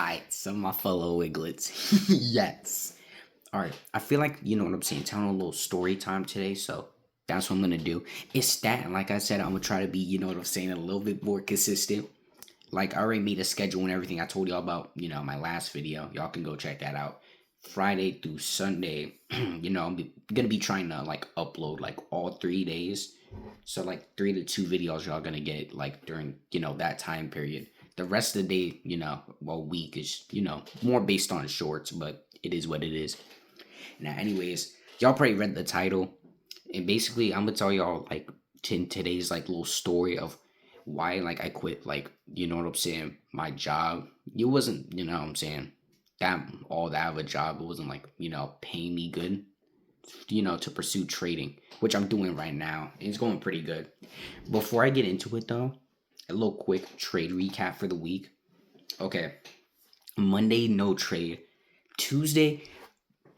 Alright, some of my fellow Wiglets. Yes. Alright, I feel like, you know what I'm saying, telling a little story time today, so that's what I'm gonna do. It's that, and like I said, I'm gonna try to be, you know what I'm saying, a little bit more consistent. Like, I already made a schedule and everything I told y'all about, my last video. Y'all can go check that out. Friday through Sunday, gonna be trying to, like, upload, like, all 3 days. So, like, 3 to 2 videos y'all gonna get, like, during, that time period. The rest of the day, week is, more based on shorts, but it is what it is. Now, anyways, y'all probably read the title, and basically, I'm gonna tell y'all like today's like little story of why like I quit, like, you know what I'm saying, my job. It wasn't, you know what I'm saying, that all that of a job. It wasn't like, paying me good, to pursue trading, which I'm doing right now. It's going pretty good. Before I get into it though, a little quick trade recap for the week. Okay, Monday no trade. Tuesday,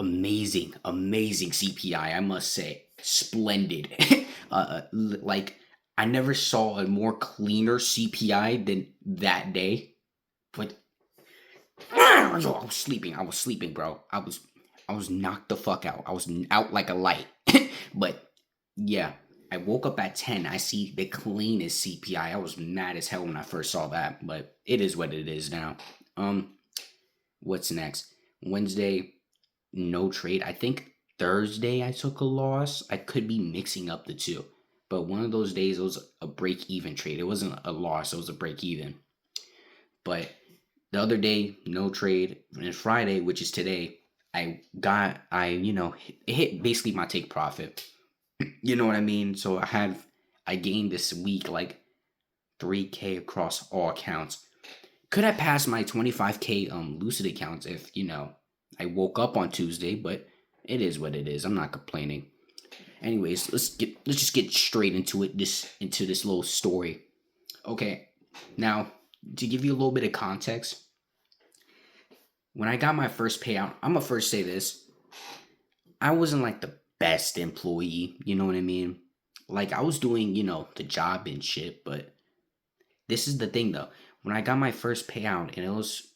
amazing CPI, I must say, splendid. Like, I never saw a more cleaner CPI than that day. But I was sleeping. I was sleeping, bro. I was knocked the fuck out. I was out like a light. But yeah, I woke up at 10. I see the cleanest CPI. I was mad as hell when I first saw that, but it is what it is now. Um, what's next? Wednesday, no trade. I think Thursday I took a loss. I could be mixing up the two. But one of those days it was a break even trade. It wasn't a loss, it was a break even. But the other day, no trade. And Friday, which is today, hit basically my take profit. You know what I mean? So I gained this week like 3K across all accounts. Could have passed my 25K lucid accounts if, I woke up on Tuesday, but it is what it is. I'm not complaining. Anyways, let's just get straight into it, into this little story. Okay. Now, to give you a little bit of context, when I got my first payout, I'm gonna first say this. I wasn't like the best employee, you know what I mean? Like, I was doing, the job and shit, but this is the thing though. When I got my first payout and it was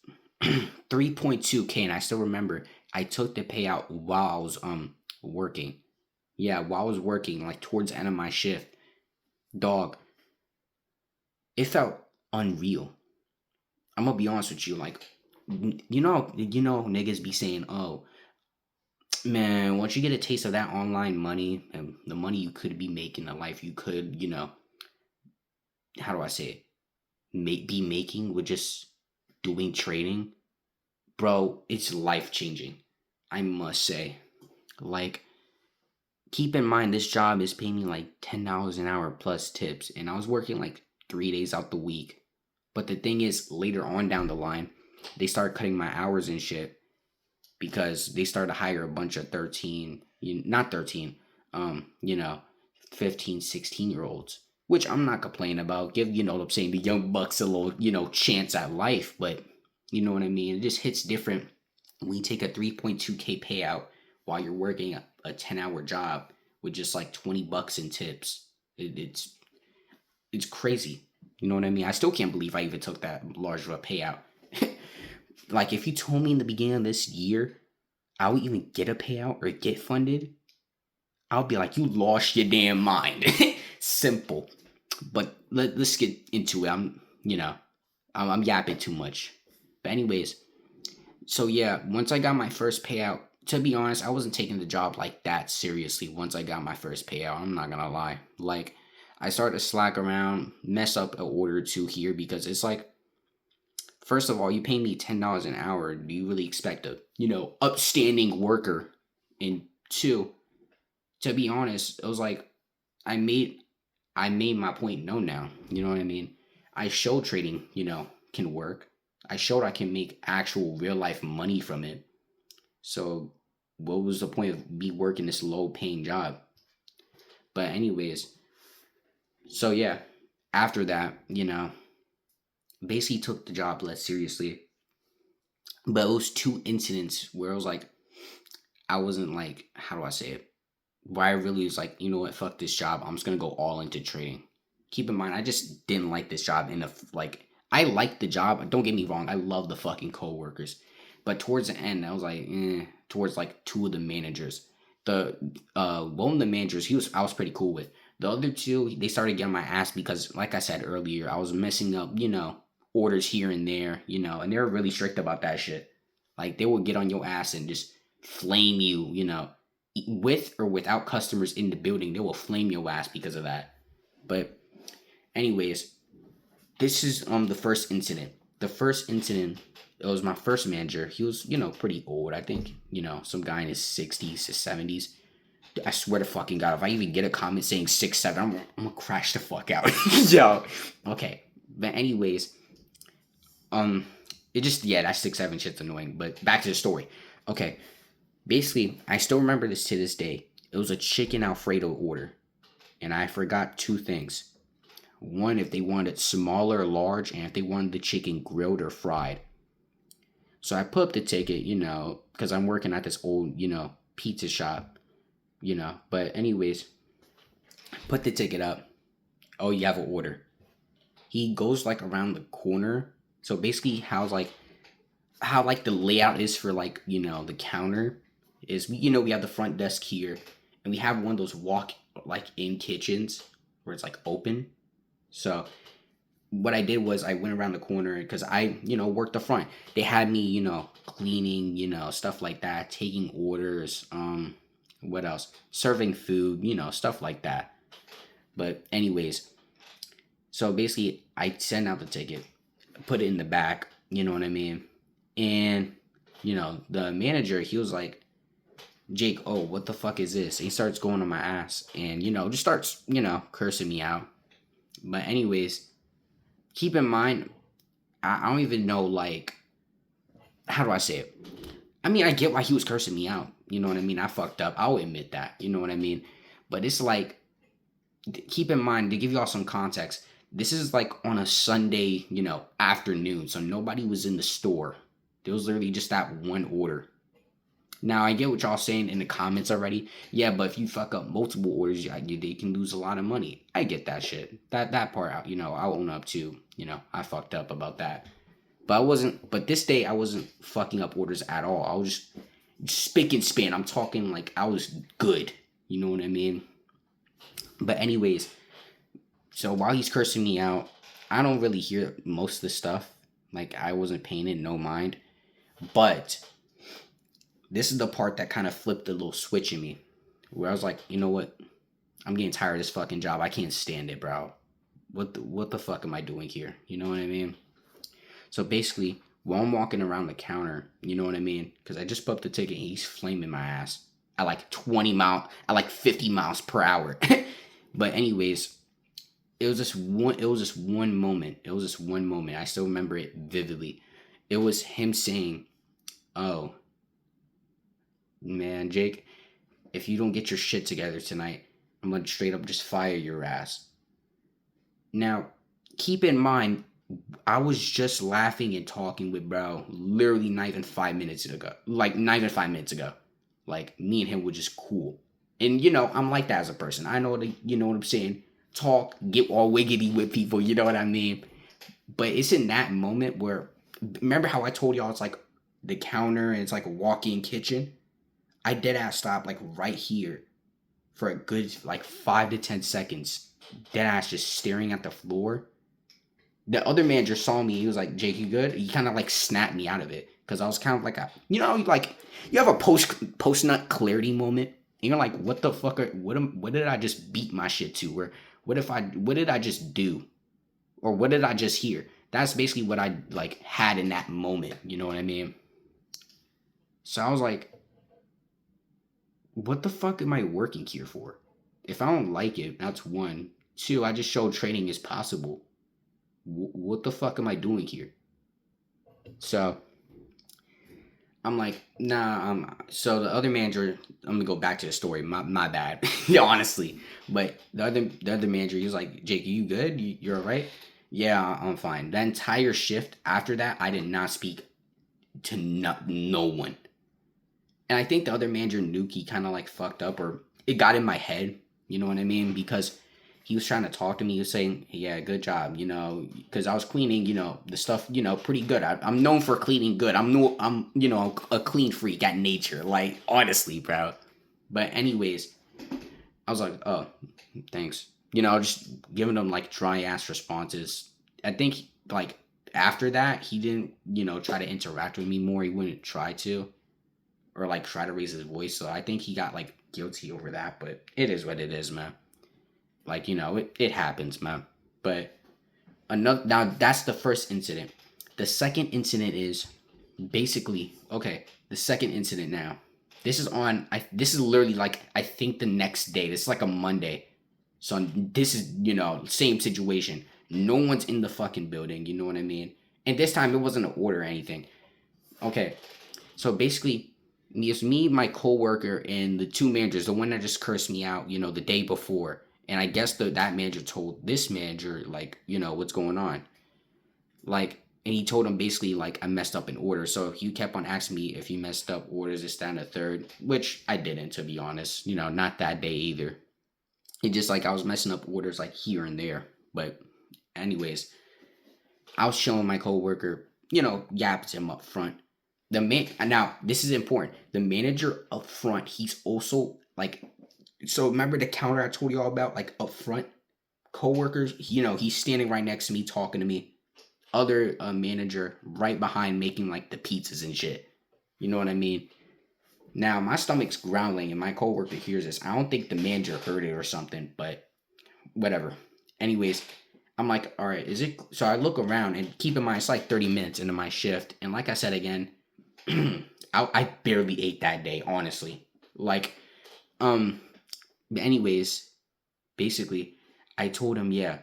3.2K, and I still remember I took the payout while I was working. Yeah, while I was working, like towards the end of my shift, dog, it felt unreal. I'm gonna be honest with you, like, niggas be saying, "Oh, man, once you get a taste of that online money and the money you could be making, the life you could, how do I say it, be making with just doing trading, bro, it's life changing. I must say, like, keep in mind this job is paying me like $10 an hour plus tips, and I was working like 3 days out the week. But the thing is, later on down the line, they started cutting my hours and shit because they started to hire a bunch of 13, not 13, um, you know, 15, 16 year olds, which I'm not complaining about. Give, what I'm saying, the young bucks a little, chance at life, but you know what I mean? It just hits different when you take a 3.2K payout while you're working a 10-hour job with just like 20 bucks in tips. It's crazy. You know what I mean? I still can't believe I even took that large of a payout. Like, if you told me in the beginning of this year I would even get a payout or get funded, I'll be like, you lost your damn mind. Simple. But let's get into it. I'm yapping too much. But anyways, so yeah, once I got my first payout, to be honest, I wasn't taking the job like that seriously once I got my first payout. I'm not gonna lie. Like, I started to slack around, mess up an order or two here because it's like, first of all, you pay me $10 an hour. Do you really expect a, upstanding worker? And two, to be honest, it was like I made I made my point known now. You know what I mean? I showed trading, can work. I showed I can make actual real life money from it. So what was the point of me working this low paying job? But anyways, so yeah, after that, basically took the job less seriously. But it was two incidents where it was like I wasn't like, how do I say it? Where I really was like, you know what, fuck this job. I'm just gonna go all into trading. Keep in mind, I just didn't like this job enough. Like, I liked the job. Don't get me wrong. I love the fucking coworkers. But towards the end, I was like, towards like two of the managers. The one of the managers, I was pretty cool with. The other two, they started getting my ass because, like I said earlier, I was messing up, orders here and there, and they were really strict about that shit. Like they would get on your ass and just flame you, with or without customers in the building, they will flame your ass because of that. But anyways, this is the first incident. The first incident, it was my first manager. He was, pretty old. I think, some guy in his 60s, his 70s. I swear to fucking God, if I even get a comment saying 6'7", I'm gonna crash the fuck out. Yo. Okay. But anyways, it just, yeah, that 6'7" shit's annoying. But back to the story. Okay. Basically, I still remember this to this day. It was a chicken Alfredo order. And I forgot two things. One, if they wanted it small or large, and if they wanted the chicken grilled or fried. So I put up the ticket, because I'm working at this old, pizza shop, But anyways, put the ticket up. Oh, you have an order. He goes like around the corner. So basically, how the layout is for like the counter is we have the front desk here, and we have one of those walk like in kitchens where it's like open. So what I did was I went around the corner because I, worked the front. They had me, cleaning, stuff like that, taking orders, what else? Serving food, stuff like that. But anyways, so basically I sent out the ticket, put it in the back, you know what I mean? And, the manager, he was like, Jake, oh, what the fuck is this? And he starts going on my ass and, just starts, cursing me out. But anyways, keep in mind, I don't even know, like, how do I say it? I mean, I get why he was cursing me out. You know what I mean? I fucked up. I'll admit that. You know what I mean? But it's like, keep in mind, to give y'all some context, this is like on a Sunday, afternoon. So nobody was in the store. There was literally just that one order. Now, I get what y'all saying in the comments already. Yeah, but if you fuck up multiple orders, they can lose a lot of money. I get that shit. That part out, I'll own up to. I fucked up about that. But this day, I wasn't fucking up orders at all. I was just spick and span. I'm talking like I was good. You know what I mean? But anyways, so while he's cursing me out, I don't really hear most of the stuff. Like, I wasn't paying it no mind. But this is the part that kind of flipped a little switch in me, where I was like, you know what? I'm getting tired of this fucking job. I can't stand it, bro. What the fuck am I doing here? You know what I mean? So basically, while I'm walking around the counter, you know what I mean? Because I just put up the ticket and he's flaming my ass at like 50 miles per hour. But anyways, it was just one moment. I still remember it vividly. It was him saying, oh, man, Jake, if you don't get your shit together tonight, I'm going to straight up just fire your ass. Now, keep in mind, I was just laughing and talking with bro literally not even 5 minutes ago. Like, not even 5 minutes ago. Like, me and him were just cool. And, I'm like that as a person. I know what I'm saying. Talk, get all wiggity with people, you know what I mean? But it's in that moment where, remember how I told y'all it's like the counter and it's like a walk-in kitchen? I dead ass stopped like right here for a good like 5 to 10 seconds. Dead ass just staring at the floor. The other manager saw me. He was like, Jake, you good? He kind of like snapped me out of it. Because I was kind of like like you have a post-nut clarity moment. And you're like, what the fuck? What did I just beat my shit to? Or what did I just do? Or what did I just hear? That's basically what I like had in that moment. You know what I mean? So I was like, what the fuck am I working here for? If I don't like it, that's one. Two, I just showed training is possible. What the fuck am I doing here? So I'm like, nah. So the other manager, I'm gonna go back to the story. My bad, yeah, honestly. But the other manager, he was like, Jake, you good? You're all right? Yeah, I'm fine. The entire shift after that, I did not speak to no one. And I think the other manager knew he kind of like fucked up, or it got in my head. You know what I mean? Because he was trying to talk to me. He was saying, "Yeah, good job," because I was cleaning, the stuff, pretty good. I'm known for cleaning good. I'm a clean freak at nature. Like honestly, bro. But anyways, I was like, "Oh, thanks." Just giving him like dry ass responses. I think like after that, he didn't, try to interact with me more. He wouldn't try to, or like try to raise his voice. So I think he got like guilty over that. But it is what it is, man. Like, it happens, man. But another now that's the first incident. The second incident is basically okay. The second incident now. This is literally like I think the next day. This is like a Monday. So this is, same situation. No one's in the fucking building, you know what I mean? And this time it wasn't an order or anything. Okay. So basically, it's me, my coworker, and the two managers. The one that just cursed me out, the day before. And I guess that manager told this manager, like, what's going on. Like, and he told him basically, like, I messed up an order. So he kept on asking me if he messed up orders, this, that, and the third, which I didn't, to be honest. Not that day either. It just, like, I was messing up orders, like, here and there. But, anyways, I was showing my coworker, yapped him up front. Now this is important. The manager up front, he's also like, so remember the counter I told you all about, like up front, coworkers. He's standing right next to me, talking to me. Other manager right behind, making like the pizzas and shit. You know what I mean? Now my stomach's growling, and my coworker hears this. I don't think the manager heard it or something, but whatever. Anyways, I'm like, all right, is it? So I look around, and keep in mind it's like 30 minutes into my shift, and like I said again, I barely ate that day, honestly. Like, but anyways, basically, I told him, yeah,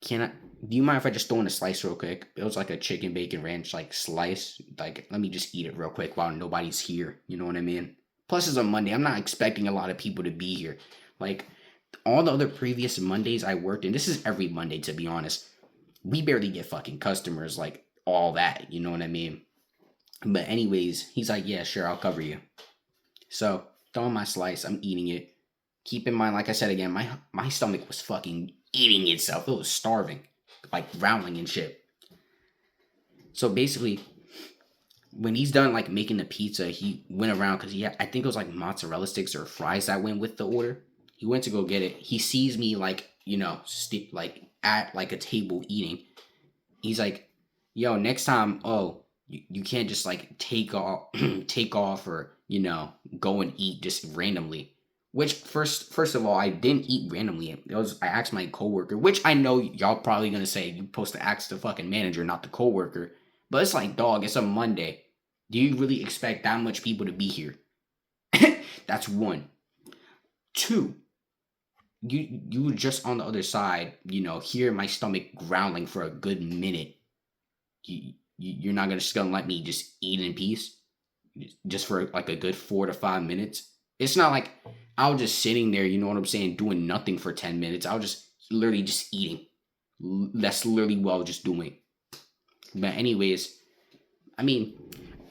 can I? Do you mind if I just throw in a slice real quick? It was like a chicken bacon ranch like slice. Like, let me just eat it real quick while nobody's here. You know what I mean? Plus, it's a Monday. I'm not expecting a lot of people to be here. Like, all the other previous Mondays I worked in, this is every Monday to be honest. We barely get fucking customers like all that. You know what I mean? But anyways, he's like, yeah, sure, I'll cover you. So throwing my slice, I'm eating it. Keep in mind, like I said again, my stomach was fucking eating itself. It was starving, like growling and shit. So basically, when he's done like making the pizza, he went around because I think it was like mozzarella sticks or fries that went with the order. He went to go get it. He sees me like like at like a table eating. He's like, "Yo, next time, you can't just like take off, take off, or go and eat just randomly." Which first of all, I didn't eat randomly. I asked my coworker, which I know y'all probably gonna say you're supposed to ask the fucking manager, not the coworker. But it's like, dog, it's a Monday. Do you really expect that much people to be here? That's one. Two, you were just on the other side, hear my stomach growling for a good minute. You're not just gonna let me just eat in peace, just for like a good 4 to 5 minutes. It's not like I was just sitting there, you know what I'm saying, doing nothing for 10 minutes. I was just literally just eating. That's literally what I was just doing. But anyways, I mean,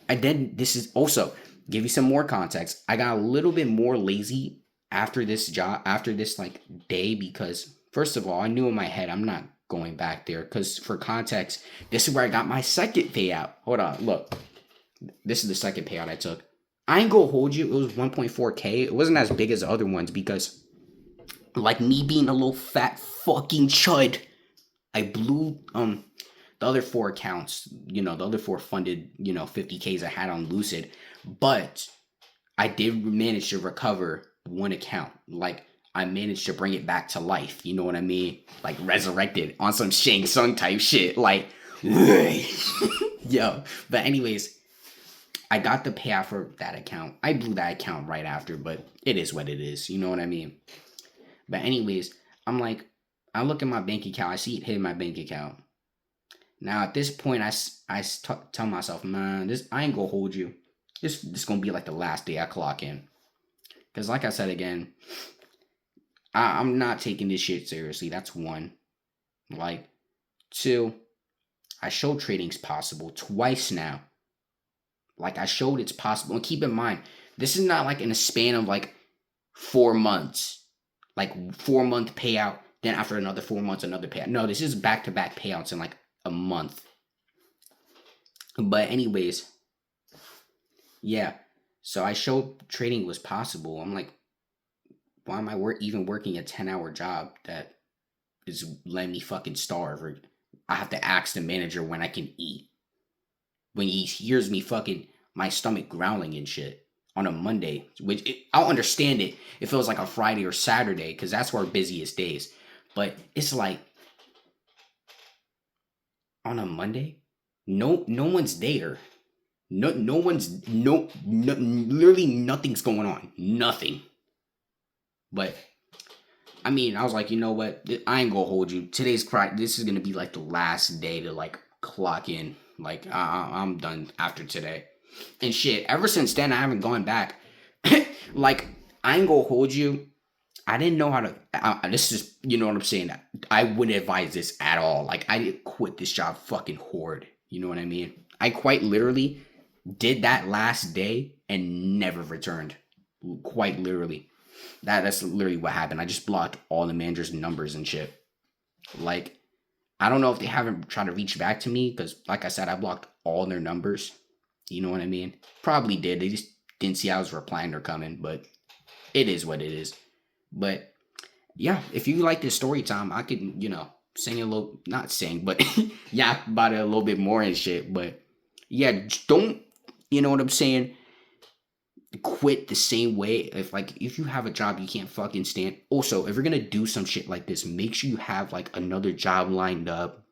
this is also give you some more context. I got a little bit more lazy after this job, after this like day, because first of all, I knew in my head I'm not going back there. Because for context, this is where I got my second payout. Hold on, look, this is the second payout I took. I ain't gonna hold you. It was 1.4K. It wasn't as big as the other ones because, like me being a little fat fucking chud, I blew the other four accounts, the other four funded, 50Ks I had on Lucid. But I did manage to recover one account. Like, I managed to bring it back to life. You know what I mean? Like, resurrected on some Shang Tsung type shit. Like, yo. But anyways, I got the payout for that account. I blew that account right after, but it is what it is. You know what I mean? But anyways, I'm like, I look at my bank account. I see it hit my bank account. Now at this point, tell myself, man, I ain't gonna hold you. This gonna be like the last day I clock in. Because like I said again, I'm not taking this shit seriously. That's one. Like, two, I showed trading's possible twice now. Like, I showed it's possible. And keep in mind, this is not like in a span of like 4 months. Like 4-month payout, Then after another 4 months, another payout. No, this is back-to-back payouts in like a month. But anyways, yeah. So I showed trading was possible. I'm like, why am I even working a 10-hour job that is letting me fucking starve? Or I have to ask the manager when I can eat. When he hears me fucking my stomach growling and shit on a Monday, which I'll understand it if it was like a Friday or Saturday, because that's our busiest days. But it's like on a Monday, no one's there. No one's literally nothing's going on. Nothing. But I mean, I was like, you know what? I ain't gonna hold you. This is gonna be like the last day to like clock in. Like I'm done after today. And shit, ever since then I haven't gone back. Like I ain't gonna hold you. I didn't know how to. This is, you know what I'm saying. I wouldn't advise this at all. Like I didn't quit this job fucking hard. You know what I mean? I quite literally did that last day and never returned. Quite literally. That's literally what happened. I just blocked all the manager's numbers and shit. Like, I don't know if they haven't tried to reach back to me because, like I said, I blocked all their numbers. You know what I mean? Probably did. They just didn't see I was replying or coming, but it is what it is. But yeah, if you like this story time, I could, sing a little, not sing, but yeah, about it a little bit more and shit. But yeah, don't, you know what I'm saying? Quit the same way. If you have a job you can't fucking stand. Also, if you're gonna do some shit like this, make sure you have like another job lined up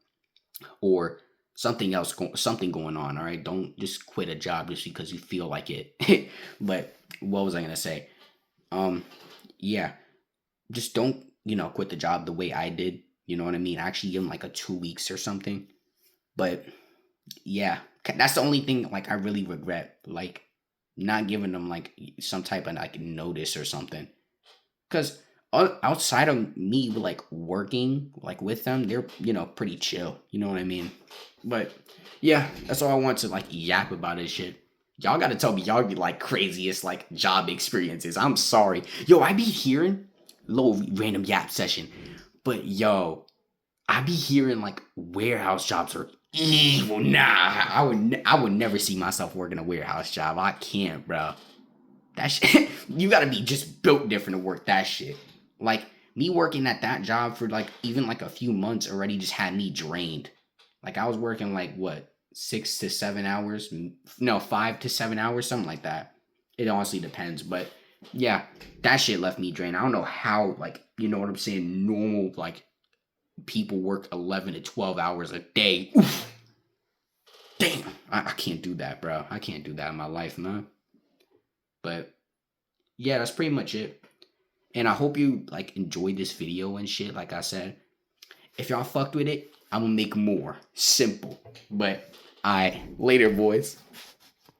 or something going on. All right, don't just quit a job just because you feel like it. But what was I gonna say? Yeah, just don't quit the job the way I did. You know what I mean? Actually, give them like a 2 weeks or something. But yeah, that's the only thing like I really regret. Like not giving them like some type of like notice or something, because outside of me like working like with them, they're pretty chill, you know what I mean? But yeah, that's all I want to like yap about this shit. Y'all gotta tell me y'all be like craziest like job experiences. I'm sorry, yo, I be hearing little random yap session, but yo, I be hearing like warehouse jobs are evil. Nah, I would never see myself working a warehouse job. I can't, bro. That shit, you gotta be just built different to work that shit. Like me working at that job for like even like a few months already just had me drained. Like I was working like what 6 to 7 hours? No, 5 to 7 hours, something like that. It honestly depends, but yeah, that shit left me drained. I don't know how like you know what I'm saying. Normal like people work 11 to 12 hours a day. Oof. Damn, I can't do that, bro. I can't do that in my life, man. But yeah, that's pretty much it. And I hope you like enjoyed this video and shit. Like I said, if y'all fucked with it, I'm gonna make more. Simple. But I later, boys.